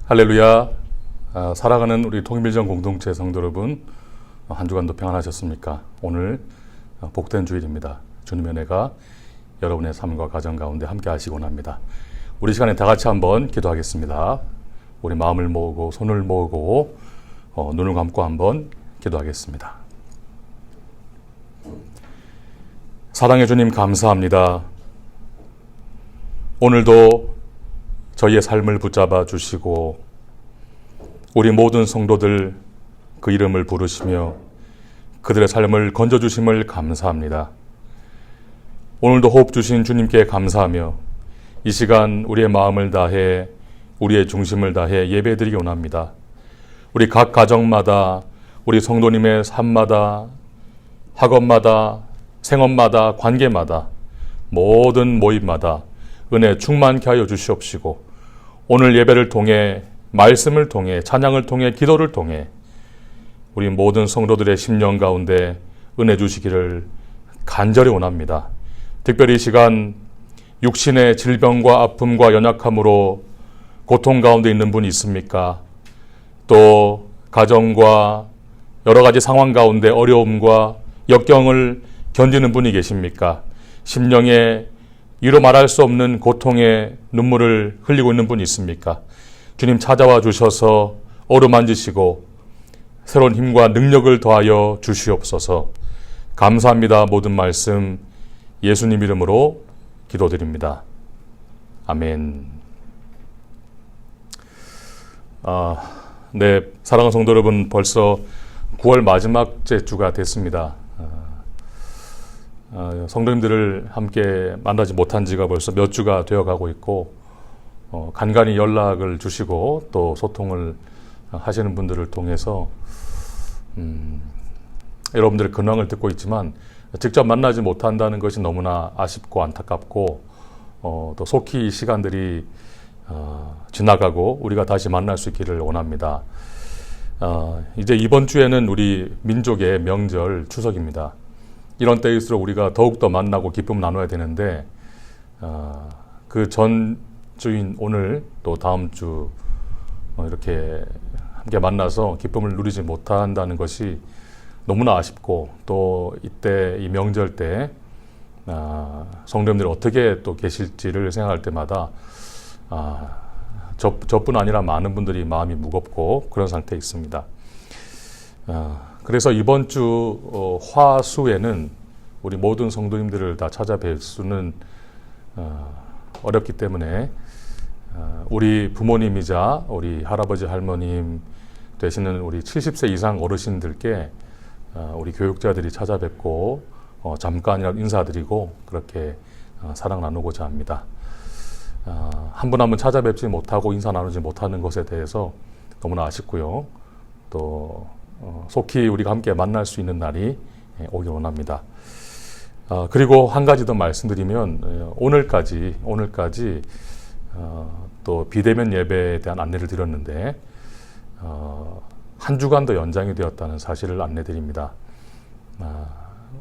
할렐루야. 살아가는 우리 통일밀정 공동체 성도 여러분, 한 주간도 평안하셨습니까? 오늘 복된 주일입니다. 주님의 은혜가 여러분의 삶과 가정 가운데 함께 하시곤 합니다. 우리 시간에 다 같이 한번 기도하겠습니다. 우리 마음을 모으고 손을 모으고 눈을 감고 한번 기도하겠습니다. 사랑의 주님 감사합니다. 오늘도 저희의 삶을 붙잡아 주시고 우리 모든 성도들 그 이름을 부르시며 그들의 삶을 건져주심을 감사합니다. 오늘도 호흡 주신 주님께 감사하며 이 시간 우리의 마음을 다해 우리의 중심을 다해 예배드리기 원합니다. 우리 각 가정마다 우리 성도님의 삶마다 학업마다 생업마다 관계마다 모든 모임마다 은혜 충만케 하여 주시옵시고 오늘 예배를 통해 말씀을 통해 찬양을 통해 기도를 통해 우리 모든 성도들의 심령 가운데 은혜 주시기를 간절히 원합니다. 특별히 이 시간 육신의 질병과 아픔과 연약함으로 고통 가운데 있는 분이 있습니까? 또 가정과 여러 가지 상황 가운데 어려움과 역경을 견디는 분이 계십니까? 심령에 이루 말할 수 없는 고통의 눈물을 흘리고 있는 분이 있습니까? 주님 찾아와 주셔서 어루만지시고 새로운 힘과 능력을 더하여 주시옵소서. 감사합니다. 모든 말씀 예수님 이름으로 기도드립니다. 아멘. 네, 사랑하는 성도 여러분, 벌써 9월 마지막 주가 됐습니다. 성도님들을 함께 만나지 못한 지가 벌써 몇 주가 되어가고 있고 간간히 연락을 주시고 또 소통을 하시는 분들을 통해서 여러분들의 근황을 듣고 있지만 직접 만나지 못한다는 것이 너무나 아쉽고 안타깝고 또 속히 이 시간들이 지나가고 우리가 다시 만날 수 있기를 원합니다. 이제 이번 주에는 우리 민족의 명절 추석입니다. 이런 때일수록 우리가 더욱더 만나고 기쁨을 나눠야 되는데 그 전 주인 오늘 또 다음 주 이렇게 함께 만나서 기쁨을 누리지 못한다는 것이 너무나 아쉽고 또 이때 이 명절 때 성도님들이 어떻게 또 계실지를 생각할 때마다 저뿐 아니라 많은 분들이 마음이 무겁고 그런 상태에 있습니다. 그래서 이번 주 화수에는 우리 모든 성도님들을 다 찾아뵐 수는 어렵기 때문에 우리 부모님이자 우리 할아버지 할머님 되시는 우리 70세 이상 어르신들께 우리 교육자들이 찾아뵙고 잠깐이라도 인사드리고 그렇게 사랑 나누고자 합니다. 한 분 한 분 찾아뵙지 못하고 인사 나누지 못하는 것에 대해서 너무나 아쉽고요. 또 속히 우리가 함께 만날 수 있는 날이 오길 원합니다. 그리고 한 가지 더 말씀드리면 오늘까지 또 비대면 예배에 대한 안내를 드렸는데 한 주간 더 연장이 되었다는 사실을 안내드립니다.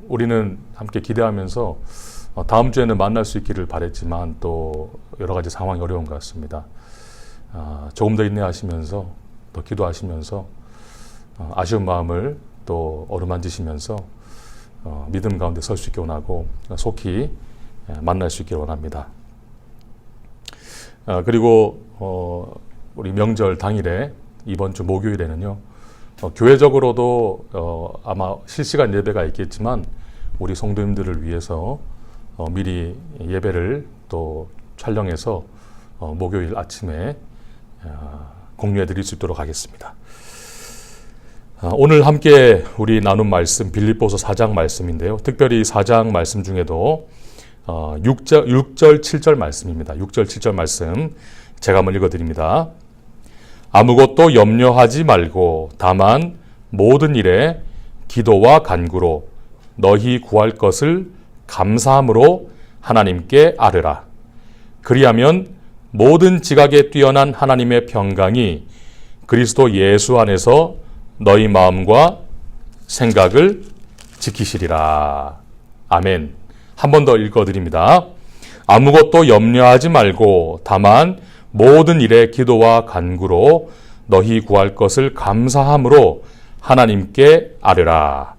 우리는 함께 기대하면서 다음 주에는 만날 수 있기를 바랬지만 또 여러 가지 상황이 어려운 것 같습니다. 조금 더 인내하시면서 또 기도하시면서 아쉬운 마음을 또 어루만지시면서 믿음 가운데 설 수 있게 원하고 속히 만날 수 있기를 원합니다. 그리고 우리 명절 당일에 이번 주 목요일에는요 교회적으로도 아마 실시간 예배가 있겠지만 우리 성도님들을 위해서 미리 예배를 또 촬영해서 목요일 아침에 공유해 드릴 수 있도록 하겠습니다. 오늘 함께 우리 나눈 말씀 빌립보서 4장 말씀인데요. 특별히 4장 말씀 중에도 6절, 7절 말씀입니다. 6절, 7절 말씀 제가 한번 읽어드립니다. 아무것도 염려하지 말고 다만 모든 일에 기도와 간구로 너희 구할 것을 감사함으로 하나님께 아뢰라. 그리하면 모든 지각에 뛰어난 하나님의 평강이 그리스도 예수 안에서 너희 마음과 생각을 지키시리라. 아멘. 한 번 더 읽어드립니다. 아무것도 염려하지 말고 다만 모든 일에 기도와 간구로 너희 구할 것을 감사함으로 하나님께 아뢰라.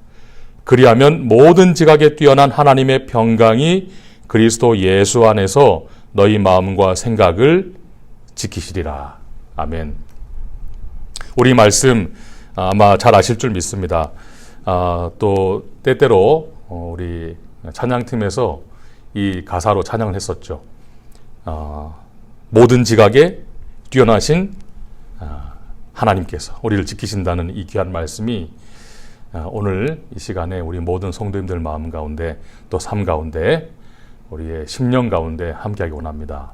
그리하면 모든 지각에 뛰어난 하나님의 평강이 그리스도 예수 안에서 너희 마음과 생각을 지키시리라. 아멘. 우리 말씀 아마 잘 아실 줄 믿습니다. 또 때때로 우리 찬양팀에서 이 가사로 찬양을 했었죠. 모든 지각에 뛰어나신 하나님께서 우리를 지키신다는 이 귀한 말씀이 오늘 이 시간에 우리 모든 성도님들 마음 가운데 또 삶 가운데 우리의 심령 가운데 함께하기 원합니다.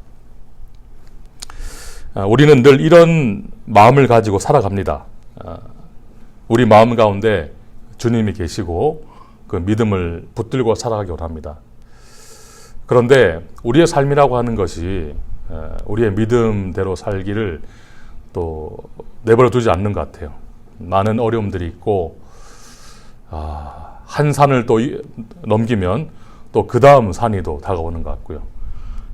우리는 늘 이런 마음을 가지고 살아갑니다. 우리 마음 가운데 주님이 계시고 그 믿음을 붙들고 살아가기 원합니다. 그런데 우리의 삶이라고 하는 것이 우리의 믿음대로 살기를 또 내버려 두지 않는 것 같아요. 많은 어려움들이 있고 한 산을 또 넘기면 또 그 다음 산이 또 다가오는 것 같고요.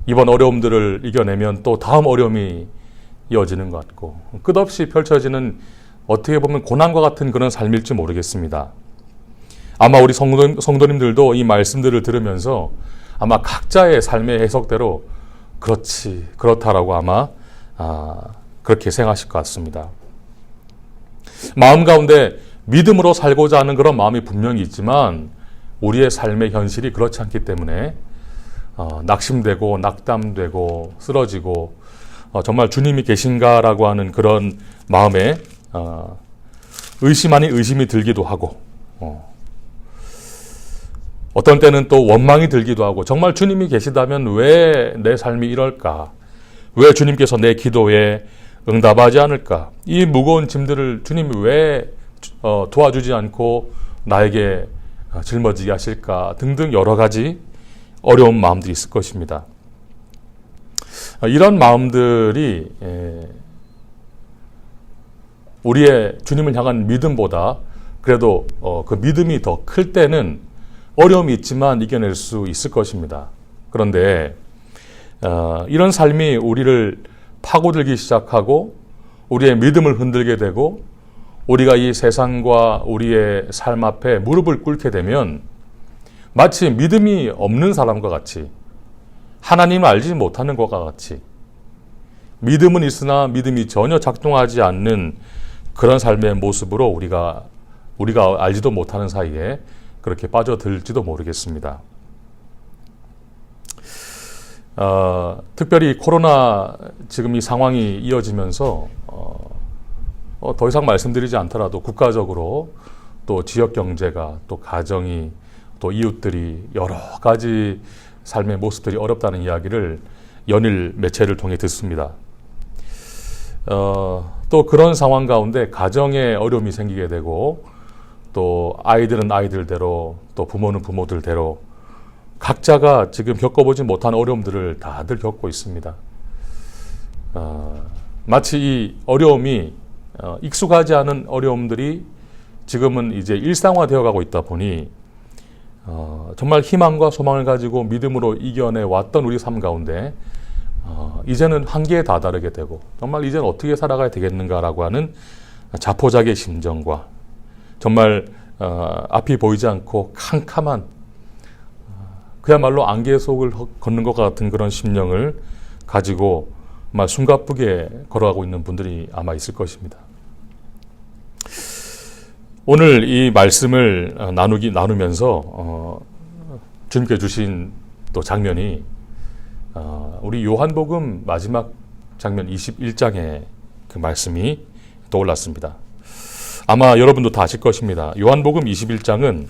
이번 어려움들을 이겨내면 또 다음 어려움이 이어지는 것 같고 끝없이 펼쳐지는 어떻게 보면 고난과 같은 그런 삶일지 모르겠습니다. 아마 우리 성도님들도 이 말씀들을 들으면서 아마 각자의 삶의 해석대로 그렇지, 그렇다라고 아마 그렇게 생각하실 것 같습니다. 마음 가운데 믿음으로 살고자 하는 그런 마음이 분명히 있지만 우리의 삶의 현실이 그렇지 않기 때문에 낙심되고 낙담되고 쓰러지고 정말 주님이 계신가라고 하는 그런 마음에 의심 아닌 의심이 들기도 하고 어떤 때는 또 원망이 들기도 하고 정말 주님이 계시다면 왜 내 삶이 이럴까? 왜 주님께서 내 기도에 응답하지 않을까? 이 무거운 짐들을 주님이 왜 도와주지 않고 나에게 짊어지게 하실까? 등등 여러 가지 어려운 마음들이 있을 것입니다. 이런 마음들이 우리의 주님을 향한 믿음보다 그래도 그 믿음이 더 클 때는 어려움이 있지만 이겨낼 수 있을 것입니다. 그런데 이런 삶이 우리를 파고들기 시작하고 우리의 믿음을 흔들게 되고 우리가 이 세상과 우리의 삶 앞에 무릎을 꿇게 되면 마치 믿음이 없는 사람과 같이 하나님을 알지 못하는 것과 같이 믿음은 있으나 믿음이 전혀 작동하지 않는 그런 삶의 모습으로 우리가 알지도 못하는 사이에 그렇게 빠져들지도 모르겠습니다. 특별히 코로나 지금 이 상황이 이어지면서 더 이상 말씀드리지 않더라도 국가적으로 또 지역 경제가 또 가정이 또 이웃들이 여러 가지 삶의 모습들이 어렵다는 이야기를 연일 매체를 통해 듣습니다. 또 그런 상황 가운데 가정에 어려움이 생기게 되고 또 아이들은 아이들대로 또 부모는 부모들대로 각자가 지금 겪어보지 못한 어려움들을 다들 겪고 있습니다. 마치 이 어려움이 익숙하지 않은 어려움들이 지금은 이제 일상화되어 가고 있다 보니 정말 희망과 소망을 가지고 믿음으로 이겨내 왔던 우리 삶 가운데 이제는 한계에 다다르게 되고 정말 이제는 어떻게 살아가야 되겠는가라고 하는 자포자기의 심정과 정말 앞이 보이지 않고 캄캄한 그야말로 안개 속을 걷는 것 같은 그런 심령을 가지고 정말 숨가쁘게 걸어가고 있는 분들이 아마 있을 것입니다. 오늘 이 말씀을 나누면서 주님께 주신 또 장면이 우리 요한복음 마지막 장면 21장의 그 말씀이 떠올랐습니다. 아마 여러분도 다 아실 것입니다. 요한복음 21장은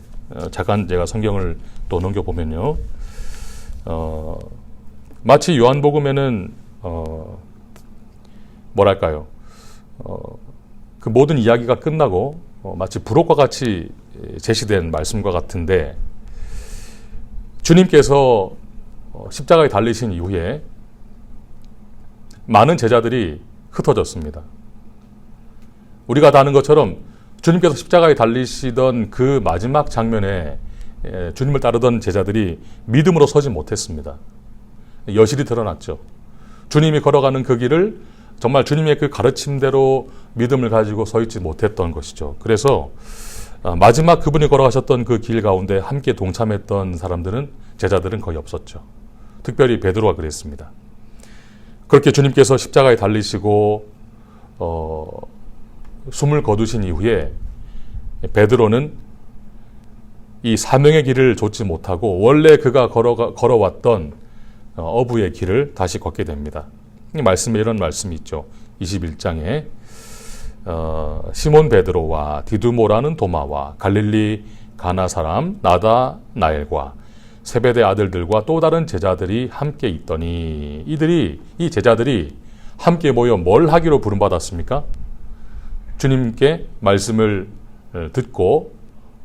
잠깐 제가 성경을 또 넘겨보면요. 마치 요한복음에는 뭐랄까요. 그 모든 이야기가 끝나고 마치 부록과 같이 제시된 말씀과 같은데 주님께서 십자가에 달리신 이후에 많은 제자들이 흩어졌습니다. 우리가 다 아는 것처럼 주님께서 십자가에 달리시던 그 마지막 장면에 주님을 따르던 제자들이 믿음으로 서지 못했습니다. 여실히 드러났죠. 주님이 걸어가는 그 길을 정말 주님의 그 가르침대로 믿음을 가지고 서 있지 못했던 것이죠. 그래서 마지막 그분이 걸어가셨던 그 길 가운데 함께 동참했던 사람들은, 제자들은 거의 없었죠. 특별히 베드로가 그랬습니다. 그렇게 주님께서 십자가에 달리시고 숨을 거두신 이후에 베드로는 이 사명의 길을 좇지 못하고 원래 그가 걸어왔던 어부의 길을 다시 걷게 됩니다. 이 말씀에 이런 말씀이 있죠. 21장에 시몬 베드로와 디두모라는 도마와 갈릴리 가나 사람 나다나엘과 세베대 아들들과 또 다른 제자들이 함께 있더니, 이 제자들이 함께 모여 뭘 하기로 부름받았습니까? 주님께 말씀을 듣고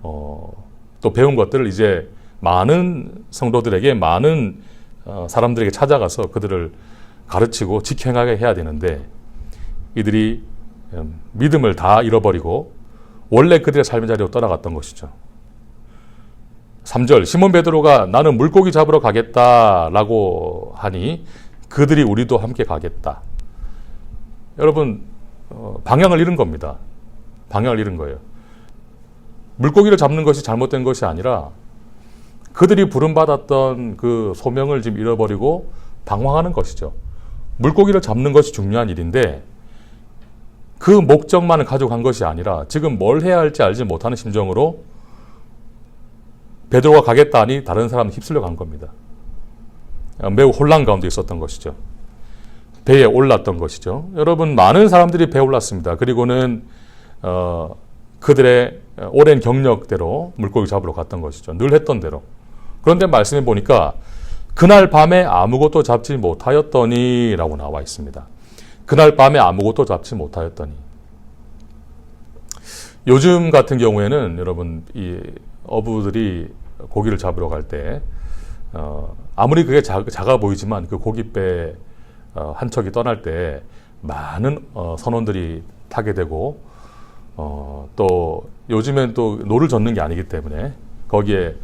또 배운 것들을 이제 많은 성도들에게, 많은 사람들에게 찾아가서 그들을 가르치고 직행하게 해야 되는데, 이들이 믿음을 다 잃어버리고 원래 그들의 삶의 자리로 떠나갔던 것이죠. 3절, 시몬 베드로가 나는 물고기 잡으러 가겠다라고 하니 그들이 우리도 함께 가겠다. 여러분, 방향을 잃은 겁니다. 방향을 잃은 거예요. 물고기를 잡는 것이 잘못된 것이 아니라 그들이 부름받았던 그 소명을 지금 잃어버리고 방황하는 것이죠. 물고기를 잡는 것이 중요한 일인데 그 목적만을 가지고 간 것이 아니라 지금 뭘 해야 할지 알지 못하는 심정으로 베드로가 가겠다 하니 다른 사람은 휩쓸려 간 겁니다. 매우 혼란 가운데 있었던 것이죠. 배에 올랐던 것이죠. 여러분, 많은 사람들이 배에 올랐습니다. 그리고는 그들의 오랜 경력대로 물고기 잡으러 갔던 것이죠. 늘 했던 대로. 그런데 말씀해 보니까 그날 밤에 아무것도 잡지 못하였더니 라고 나와 있습니다. 그날 밤에 아무것도 잡지 못하였더니. 요즘 같은 경우에는 여러분, 이 어부들이 고기를 잡으러 갈 때 아무리 그게 작아 보이지만 그 고깃배 한 척이 떠날 때 많은 선원들이 타게 되고 또 요즘엔 또 노를 젓는 게 아니기 때문에 거기에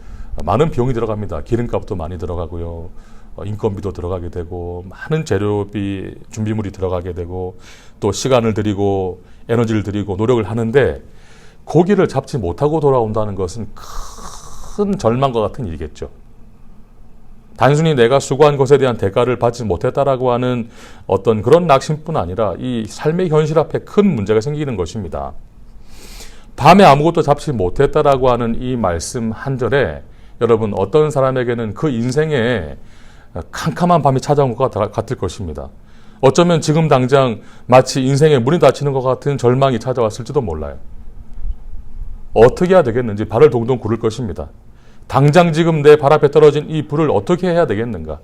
많은 비용이 들어갑니다. 기름값도 많이 들어가고요. 인건비도 들어가게 되고 많은 재료비, 준비물이 들어가게 되고 또 시간을 들이고 에너지를 들이고 노력을 하는데 고기를 잡지 못하고 돌아온다는 것은 큰 절망과 같은 일이겠죠. 단순히 내가 수고한 것에 대한 대가를 받지 못했다라고 하는 어떤 그런 낙심뿐 아니라 이 삶의 현실 앞에 큰 문제가 생기는 것입니다. 밤에 아무것도 잡지 못했다라고 하는 이 말씀 한 절에 여러분, 어떤 사람에게는 그 인생에 캄캄한 밤이 찾아온 것 같을 것입니다. 어쩌면 지금 당장 마치 인생에 문이 닫히는 것 같은 절망이 찾아왔을지도 몰라요. 어떻게 해야 되겠는지 발을 동동 구를 것입니다. 당장 지금 내 발 앞에 떨어진 이 불을 어떻게 해야 되겠는가?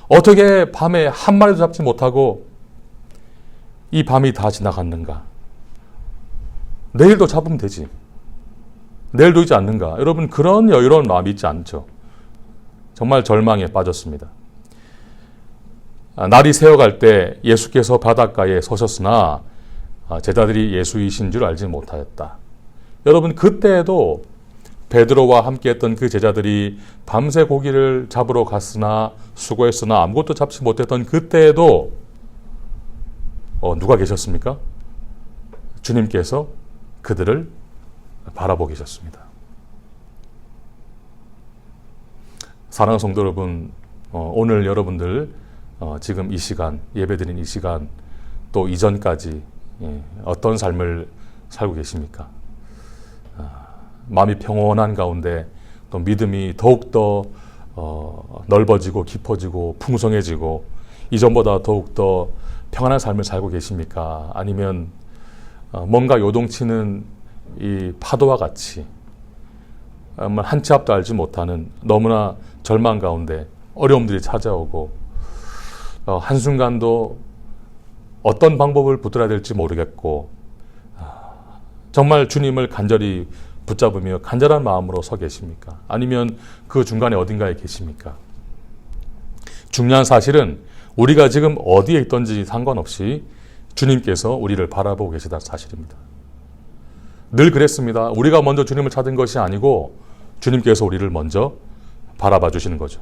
어떻게 밤에 한 마리도 잡지 못하고 이 밤이 다 지나갔는가? 내일도 잡으면 되지. 내일도 있지 않는가? 여러분, 그런 여유로운 마음이 있지 않죠. 정말 절망에 빠졌습니다. 날이 새어갈 때 예수께서 바닷가에 서셨으나 제자들이 예수이신 줄 알지 못하였다. 여러분, 그때에도 베드로와 함께했던 그 제자들이 밤새 고기를 잡으러 갔으나 수고했으나 아무것도 잡지 못했던 그때에도 누가 계셨습니까? 주님께서 그들을 바라보고 계셨습니다. 사랑하는 성도 여러분, 오늘 여러분들 지금 이 시간, 예배드린 이 시간 또 이전까지 어떤 삶을 살고 계십니까? 마음이 평온한 가운데 또 믿음이 더욱더 넓어지고 깊어지고 풍성해지고 이전보다 더욱더 평안한 삶을 살고 계십니까? 아니면 뭔가 요동치는 이 파도와 같이 한 치 앞도 알지 못하는 너무나 절망 가운데 어려움들이 찾아오고 한순간도 어떤 방법을 붙들어야 될지 모르겠고 정말 주님을 간절히 붙잡으며 간절한 마음으로 서 계십니까? 아니면 그 중간에 어딘가에 계십니까? 중요한 사실은 우리가 지금 어디에 있든지 상관없이 주님께서 우리를 바라보고 계시다는 사실입니다. 늘 그랬습니다. 우리가 먼저 주님을 찾은 것이 아니고 주님께서 우리를 먼저 바라봐 주시는 거죠.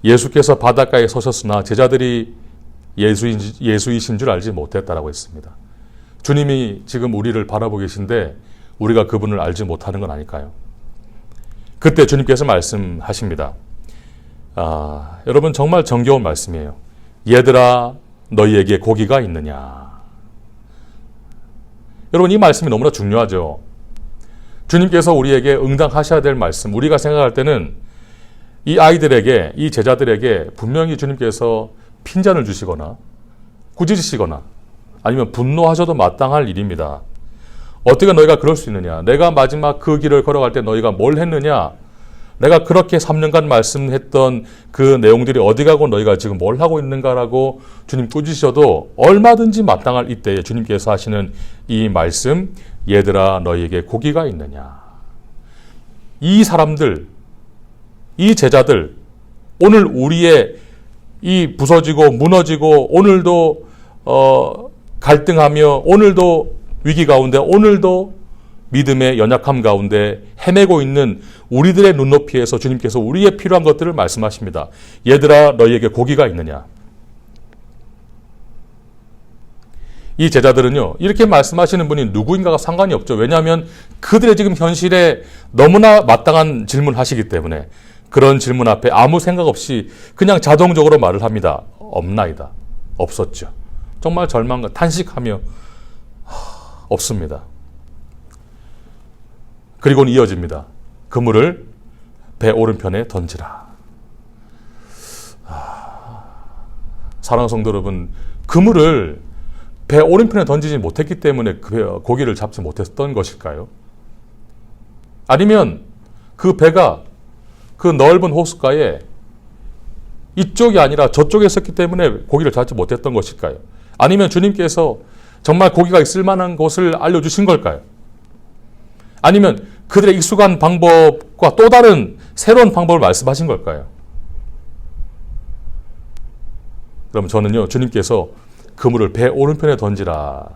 예수께서 바닷가에 서셨으나 제자들이 예수이신 줄 알지 못했다라고 했습니다. 주님이 지금 우리를 바라보고 계신데 우리가 그분을 알지 못하는 건 아닐까요? 그때 주님께서 말씀하십니다. 여러분 정말 정겨운 말씀이에요. 얘들아 너희에게 고기가 있느냐. 여러분 이 말씀이 너무나 중요하죠. 주님께서 우리에게 응당하셔야 될 말씀, 우리가 생각할 때는 이 아이들에게, 이 제자들에게 분명히 주님께서 핀잔을 주시거나 꾸짖으시거나 아니면 분노하셔도 마땅할 일입니다. 어떻게 너희가 그럴 수 있느냐? 내가 마지막 그 길을 걸어갈 때 너희가 뭘 했느냐? 내가 그렇게 3년간 말씀했던 그 내용들이 어디 가고 너희가 지금 뭘 하고 있는가라고 주님 꾸짖으셔도 얼마든지 마땅할 이때에 주님께서 하시는 이 말씀, 얘들아 너희에게 고기가 있느냐. 이 사람들, 이 제자들, 오늘 우리의 이 부서지고 무너지고 오늘도 갈등하며 오늘도 위기 가운데 오늘도 믿음의 연약함 가운데 헤매고 있는 우리들의 눈높이에서 주님께서 우리의 필요한 것들을 말씀하십니다. 얘들아 너희에게 고기가 있느냐. 이 제자들은요 이렇게 말씀하시는 분이 누구인가가 상관이 없죠. 왜냐하면 그들의 지금 현실에 너무나 마땅한 질문을 하시기 때문에 그런 질문 앞에 아무 생각 없이 그냥 자동적으로 말을 합니다. 없나이다. 없었죠. 정말 절망과 탄식하며 없습니다. 그리고는 이어집니다. 그물을 배 오른편에 던지라. 사랑하는 성도 여러분, 그물을 배 오른편에 던지지 못했기 때문에 그 고기를 잡지 못했던 것일까요? 아니면 그 배가 그 넓은 호숫가에 이쪽이 아니라 저쪽에 있었기 때문에 고기를 잡지 못했던 것일까요? 아니면 주님께서 정말 고기가 있을 만한 곳을 알려주신 걸까요? 아니면 그들의 익숙한 방법과 또 다른 새로운 방법을 말씀하신 걸까요? 그럼 저는요, 주님께서 그물을 배 오른편에 던지라.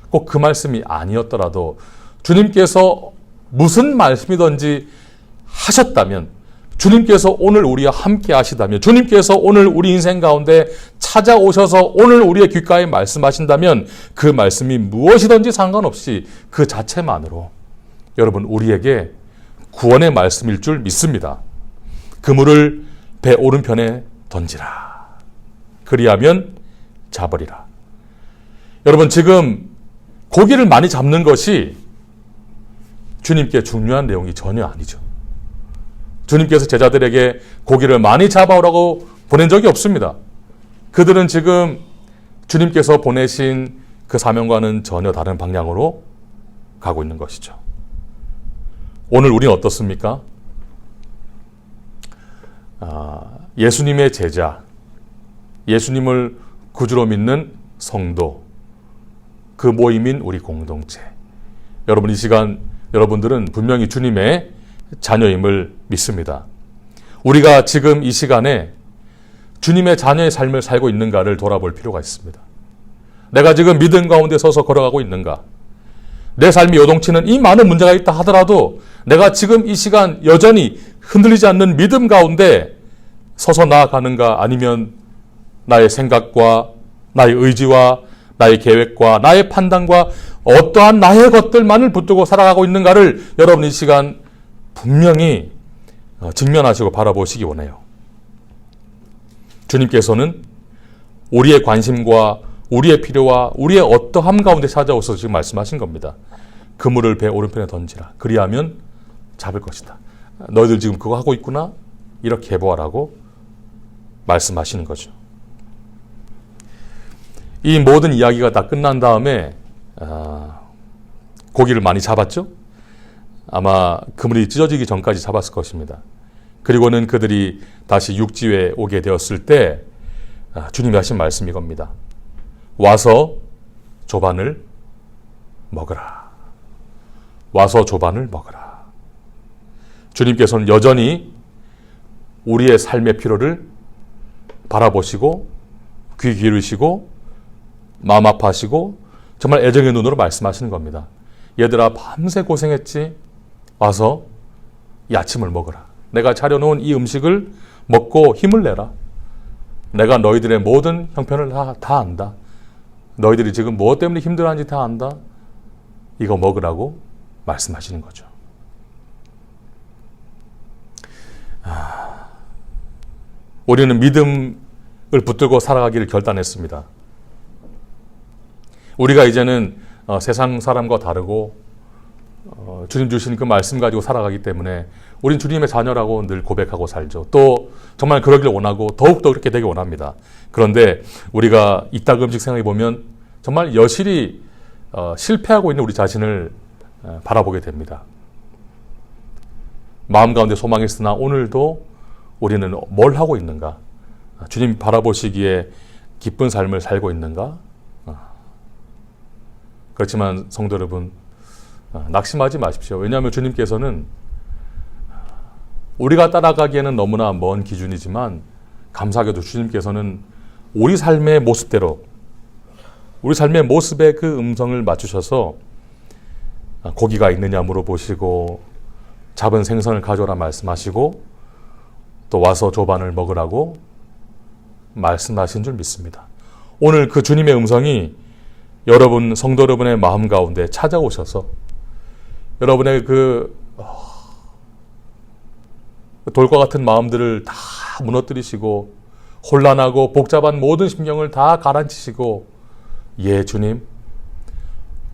꼭 그 말씀이 아니었더라도 주님께서 무슨 말씀이든지 하셨다면, 주님께서 오늘 우리와 함께 하시다면, 주님께서 오늘 우리 인생 가운데 찾아오셔서 오늘 우리의 귓가에 말씀하신다면 그 말씀이 무엇이든지 상관없이 그 자체만으로 여러분 우리에게 구원의 말씀일 줄 믿습니다. 그물을 배 오른편에 던지라. 그리하면 잡으리라. 여러분 지금 고기를 많이 잡는 것이 주님께 중요한 내용이 전혀 아니죠. 주님께서 제자들에게 고기를 많이 잡아오라고 보낸 적이 없습니다. 그들은 지금 주님께서 보내신 그 사명과는 전혀 다른 방향으로 가고 있는 것이죠. 오늘 우리는 어떻습니까? 예수님의 제자, 예수님을 구주로 믿는 성도, 그 모임인 우리 공동체. 여러분 이 시간 여러분들은 분명히 주님의 자녀임을 믿습니다. 우리가 지금 이 시간에 주님의 자녀의 삶을 살고 있는가를 돌아볼 필요가 있습니다. 내가 지금 믿음 가운데 서서 걸어가고 있는가? 내 삶이 요동치는 이 많은 문제가 있다 하더라도 내가 지금 이 시간 여전히 흔들리지 않는 믿음 가운데 서서 나아가는가? 아니면 나의 생각과 나의 의지와 나의 계획과 나의 판단과 어떠한 나의 것들만을 붙들고 살아가고 있는가를 여러분 이 시간 분명히 직면하시고 바라보시기 원해요. 주님께서는 우리의 관심과 우리의 필요와 우리의 어떠함 가운데 찾아오셔서 지금 말씀하신 겁니다. 그물을 배 오른편에 던지라. 그리하면 잡을 것이다. 너희들 지금 그거 하고 있구나? 이렇게 해보아라고 말씀하시는 거죠. 이 모든 이야기가 다 끝난 다음에 고기를 많이 잡았죠? 아마 그물이 찢어지기 전까지 잡았을 것입니다. 그리고는 그들이 다시 육지에 오게 되었을 때 주님이 하신 말씀이 겁니다. 와서 조반을 먹으라. 와서 조반을 먹으라. 주님께서는 여전히 우리의 삶의 필요를 바라보시고 귀 기울이시고 마음 아파하시고 정말 애정의 눈으로 말씀하시는 겁니다. 얘들아 밤새 고생했지? 와서 이 아침을 먹으라. 내가 차려놓은 이 음식을 먹고 힘을 내라. 내가 너희들의 모든 형편을 다 안다. 너희들이 지금 무엇 때문에 힘들어하는지 다 안다. 이거 먹으라고 말씀하시는 거죠. 우리는 믿음을 붙들고 살아가기를 결단했습니다. 우리가 이제는 세상 사람과 다르고 주님 주신 그 말씀 가지고 살아가기 때문에 우린 주님의 자녀라고 늘 고백하고 살죠. 또 정말 그러길 원하고 더욱더 그렇게 되길 원합니다. 그런데 우리가 이따금씩 생각해 보면 정말 여실히 실패하고 있는 우리 자신을 바라보게 됩니다. 마음 가운데 소망했으나 오늘도 우리는 뭘 하고 있는가? 주님 바라보시기에 기쁜 삶을 살고 있는가? 그렇지만 성도 여러분, 낙심하지 마십시오. 왜냐하면 주님께서는 우리가 따라가기에는 너무나 먼 기준이지만 감사하게도 주님께서는 우리 삶의 모습대로, 우리 삶의 모습에 그 음성을 맞추셔서 고기가 있느냐 물어보시고 잡은 생선을 가져오라 말씀하시고 또 와서 조반을 먹으라고 말씀하신 줄 믿습니다. 오늘 그 주님의 음성이 여러분, 성도 여러분의 마음 가운데 찾아오셔서 여러분의 그 돌과 같은 마음들을 다 무너뜨리시고 혼란하고 복잡한 모든 심령을 다 가라앉히시고 예 주님,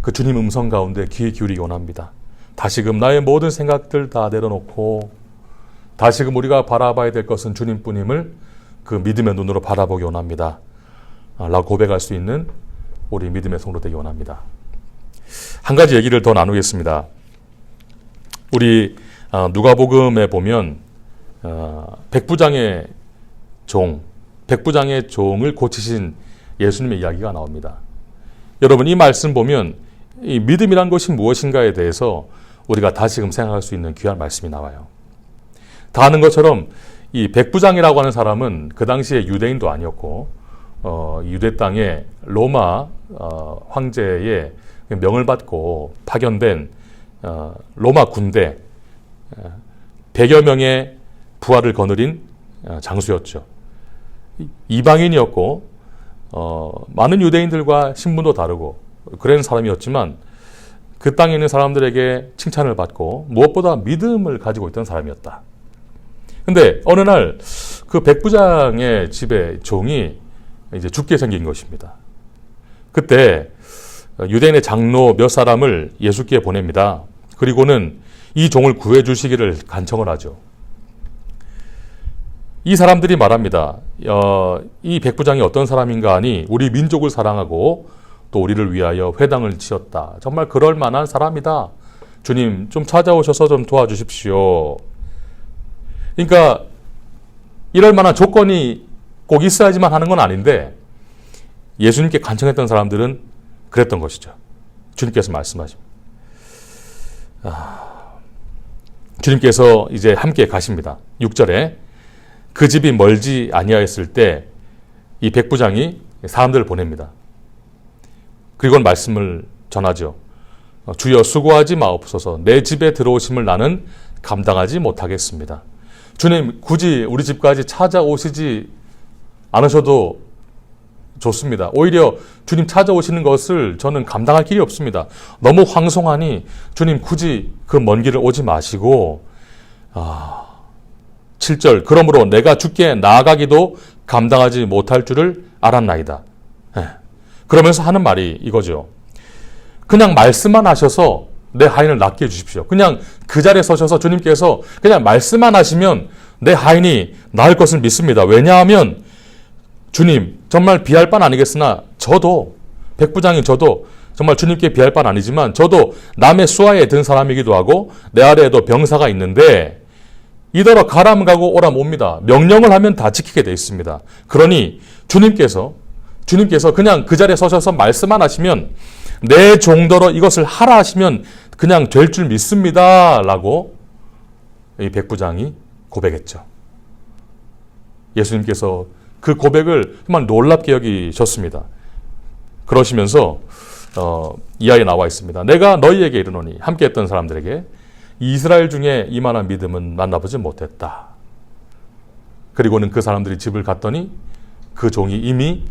그 주님 음성 가운데 귀에 기울이기 원합니다. 다시금 나의 모든 생각들 다 내려놓고 다시금 우리가 바라봐야 될 것은 주님뿐임을 그 믿음의 눈으로 바라보기 원합니다. 라고 고백할 수 있는 우리 믿음의 성도 되기 원합니다. 한 가지 얘기를 더 나누겠습니다. 우리 누가복음에 보면 백부장의 종을 고치신 예수님의 이야기가 나옵니다. 여러분, 이 말씀 보면 이 믿음이란 것이 무엇인가에 대해서 우리가 다시금 생각할 수 있는 귀한 말씀이 나와요. 다 아는 것처럼 이 백부장이라고 하는 사람은 그 당시에 유대인도 아니었고 유대 땅에 로마 황제의 명을 받고 파견된 로마 군대 100여 명의 부하를 거느린 장수였죠. 이방인이었고 많은 유대인들과 신분도 다르고 그런 사람이었지만 그 땅에 있는 사람들에게 칭찬을 받고 무엇보다 믿음을 가지고 있던 사람이었다. 근데 어느 날 그 백부장의 집에 종이 이제 죽게 생긴 것입니다. 그때 유대인의 장로 몇 사람을 예수께 보냅니다. 그리고는 이 종을 구해 주시기를 간청을 하죠. 이 사람들이 말합니다. 이 백부장이 어떤 사람인가 하니 우리 민족을 사랑하고 또 우리를 위하여 회당을 지었다. 정말 그럴 만한 사람이다. 주님 좀 찾아오셔서 좀 도와주십시오. 그러니까 이럴 만한 조건이 꼭 있어야지만 하는 건 아닌데 예수님께 간청했던 사람들은 그랬던 것이죠. 주님께서 말씀하십니다. 주님께서 이제 함께 가십니다. 6절에 그 집이 멀지 아니하였을 때 이 백부장이 사람들을 보냅니다. 그리고 말씀을 전하죠. 주여 수고하지 마옵소서. 내 집에 들어오심을 나는 감당하지 못하겠습니다. 주님 굳이 우리 집까지 찾아오시지 않으셔도 좋습니다. 오히려 주님 찾아오시는 것을 저는 감당할 길이 없습니다. 너무 황송하니 주님 굳이 그 먼 길을 오지 마시고 7절 그러므로 내가 주께 나아가기도 감당하지 못할 줄을 알았나이다. 그러면서 하는 말이 이거죠. 그냥 말씀만 하셔서 내 하인을 낫게 해주십시오. 그냥 그 자리에 서셔서 주님께서 그냥 말씀만 하시면 내 하인이 나을 것을 믿습니다. 왜냐하면 주님 정말 비할 바는 아니겠으나 저도 백부장인 저도 정말 주님께 비할 바는 아니지만 저도 남의 수하에 든 사람이기도 하고 내 아래에도 병사가 있는데 이더러 가라면 가고 오라면 옵니다. 명령을 하면 다 지키게 되어 있습니다. 그러니 주님께서 그냥 그 자리에 서셔서 말씀만 하시면 내 종더러 이것을 하라 하시면 그냥 될 줄 믿습니다. 라고 이 백부장이 고백했죠. 예수님께서 그 고백을 정말 놀랍게 여기셨습니다. 그러시면서 이하에 나와 있습니다. 내가 너희에게 이르노니 함께 했던 사람들에게 이스라엘 중에 이만한 믿음은 만나보지 못했다. 그리고는 그 사람들이 집을 갔더니 그 종이 이미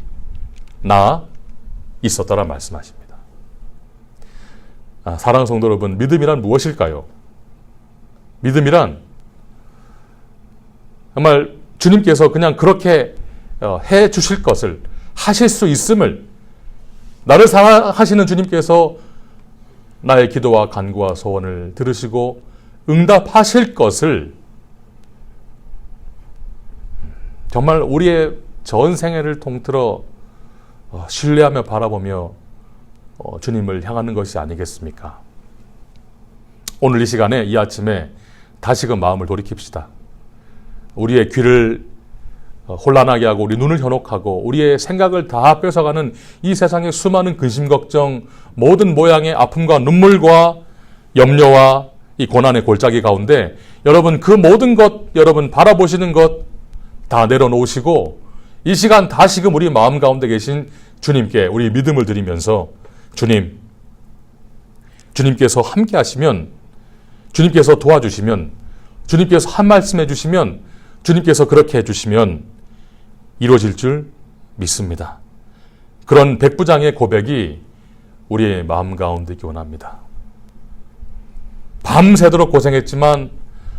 나아 있었더라 말씀하십니다. 사랑하는 성도 여러분, 믿음이란 무엇일까요? 믿음이란 정말 주님께서 그냥 그렇게 해 주실 것을, 하실 수 있음을, 나를 사랑하시는 주님께서 나의 기도와 간구와 소원을 들으시고 응답하실 것을 정말 우리의 전 생애를 통틀어 신뢰하며 바라보며 주님을 향하는 것이 아니겠습니까? 오늘 이 시간에, 이 아침에 다시금 마음을 돌이킵시다. 우리의 귀를 혼란하게 하고 우리 눈을 현혹하고 우리의 생각을 다 뺏어가는 이 세상의 수많은 근심, 걱정, 모든 모양의 아픔과 눈물과 염려와 이 고난의 골짜기 가운데 여러분, 그 모든 것, 여러분 바라보시는 것 다 내려놓으시고 이 시간 다시금 우리 마음 가운데 계신 주님께 우리 믿음을 드리면서 주님께서 함께 하시면, 주님께서 도와주시면, 주님께서 한 말씀 해주시면, 주님께서 그렇게 해주시면 이루어질 줄 믿습니다. 그런 백부장의 고백이 우리의 마음 가운데 있기 원합니다. 밤새도록 고생했지만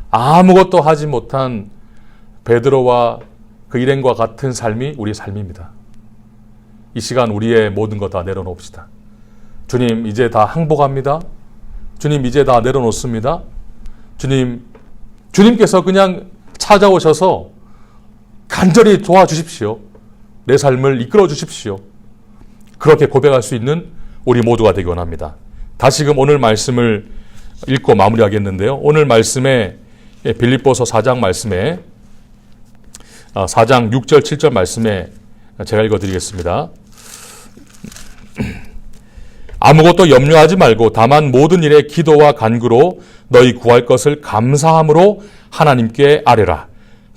아무것도 하지 못한 베드로와 그 일행과 같은 삶이 우리의 삶입니다. 이 시간 우리의 모든 것 다 내려놓읍시다. 주님, 이제 다 항복합니다. 주님, 이제 다 내려놓습니다. 주님께서 그냥 찾아오셔서 간절히 도와주십시오. 내 삶을 이끌어 주십시오. 그렇게 고백할 수 있는 우리 모두가 되기 원합니다. 다시금 오늘 말씀을 읽고 마무리하겠는데요. 오늘 말씀에 빌립보서 4장 말씀에 4장 6절 7절 말씀에 제가 읽어드리겠습니다. 아무것도 염려하지 말고 다만 모든 일에 기도와 간구로 너희 구할 것을 감사함으로 하나님께 아뢰라.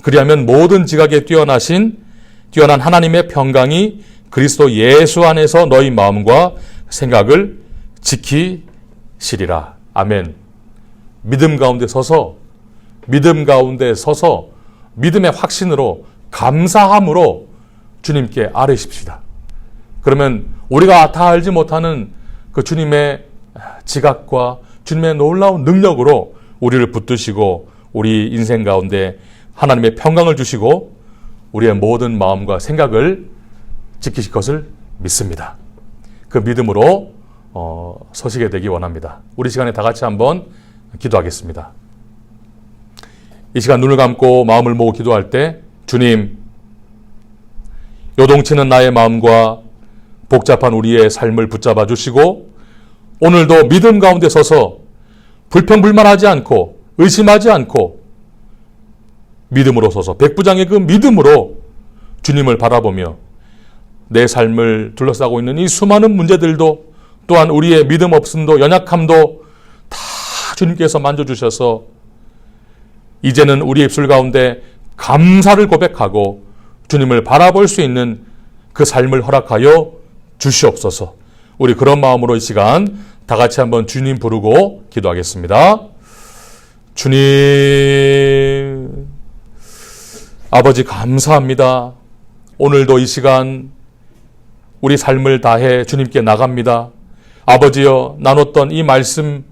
그리하면 모든 지각에 뛰어난 하나님의 평강이 그리스도 예수 안에서 너희 마음과 생각을 지키시리라. 아멘. 믿음 가운데 서서 믿음의 확신으로 감사함으로 주님께 아뢰십시다. 그러면 우리가 다 알지 못하는 그 주님의 지각과 주님의 놀라운 능력으로 우리를 붙드시고 우리 인생 가운데 하나님의 평강을 주시고 우리의 모든 마음과 생각을 지키실 것을 믿습니다. 그 믿음으로 서시게 되기 원합니다. 우리 시간에 다 같이 한번 기도하겠습니다. 이 시간 눈을 감고 마음을 모으고 기도할 때 주님, 요동치는 나의 마음과 복잡한 우리의 삶을 붙잡아 주시고 오늘도 믿음 가운데 서서 불평불만하지 않고 의심하지 않고 믿음으로 서서 백부장의 그 믿음으로 주님을 바라보며 내 삶을 둘러싸고 있는 이 수많은 문제들도 또한 우리의 믿음 없음도 연약함도 다 주님께서 만져주셔서 이제는 우리 입술 가운데 감사를 고백하고 주님을 바라볼 수 있는 그 삶을 허락하여 주시옵소서. 우리 그런 마음으로 이 시간 다 같이 한번 주님 부르고 기도하겠습니다. 주님, 아버지 감사합니다. 오늘도 이 시간 우리 삶을 다해 주님께 나갑니다. 아버지여, 나눴던 이 말씀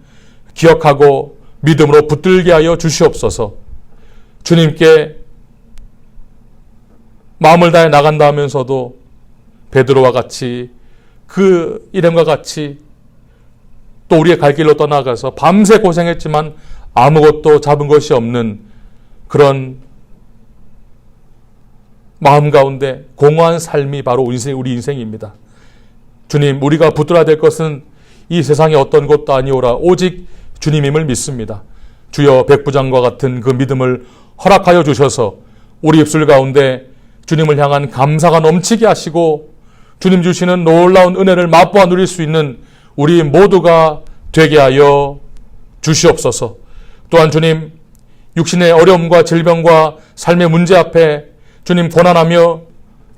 기억하고 믿음으로 붙들게 하여 주시옵소서. 주님께 마음을 다해 나간다 하면서도 베드로와 같이 그 일행과 같이 또 우리의 갈 길로 떠나가서 밤새 고생했지만 아무것도 잡은 것이 없는 그런 마음 가운데 공허한 삶이 바로 우리 인생입니다. 주님, 우리가 붙들어야 될 것은 이 세상의 어떤 것도 아니오라 오직 주님임을 믿습니다. 주여, 백부장과 같은 그 믿음을 허락하여 주셔서 우리 입술 가운데 주님을 향한 감사가 넘치게 하시고 주님 주시는 놀라운 은혜를 맛보아 누릴 수 있는 우리 모두가 되게 하여 주시옵소서. 또한 주님, 육신의 어려움과 질병과 삶의 문제 앞에 주님 고난하며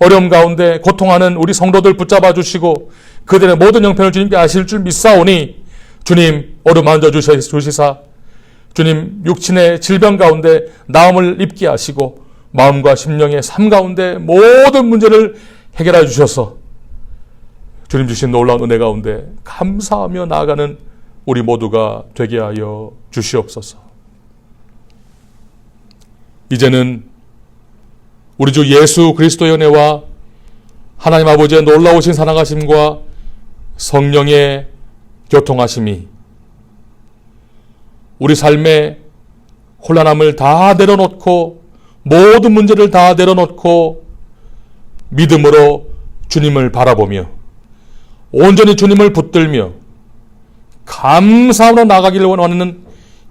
어려움 가운데 고통하는 우리 성도들 붙잡아 주시고 그들의 모든 형편을 주님께 아실 줄 믿사오니 주님 어루만져 주시사 주님, 육신의 질병 가운데 나음을 입게 하시고 마음과 심령의 삶 가운데 모든 문제를 해결해 주셔서 주님 주신 놀라운 은혜 가운데 감사하며 나아가는 우리 모두가 되게 하여 주시옵소서. 이제는 우리 주 예수 그리스도의 은혜와 하나님 아버지의 놀라우신 사랑하심과 성령의 교통하심이 우리 삶의 혼란함을 다 내려놓고 모든 문제를 다 내려놓고 믿음으로 주님을 바라보며 온전히 주님을 붙들며 감사함으로 나가기를 원하는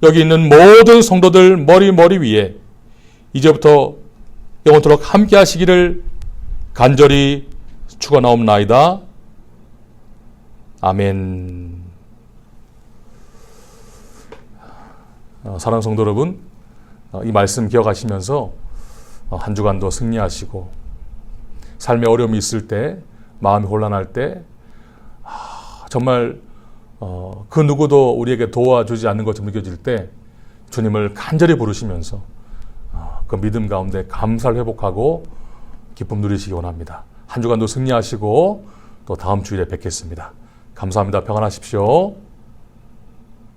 여기 있는 모든 성도들 머리 위에 이제부터 영원토록 함께 하시기를 간절히 축원하옵나이다. 아멘. 사랑하는 성도 여러분, 이 말씀 기억하시면서 한 주간도 승리하시고 삶에 어려움이 있을 때, 마음이 혼란할 때 정말 그 누구도 우리에게 도와주지 않는 것처럼 느껴질 때 주님을 간절히 부르시면서 그 믿음 가운데 감사를 회복하고 기쁨 누리시기 원합니다. 한 주간도 승리하시고 또 다음 주일에 뵙겠습니다. 감사합니다. 평안하십시오.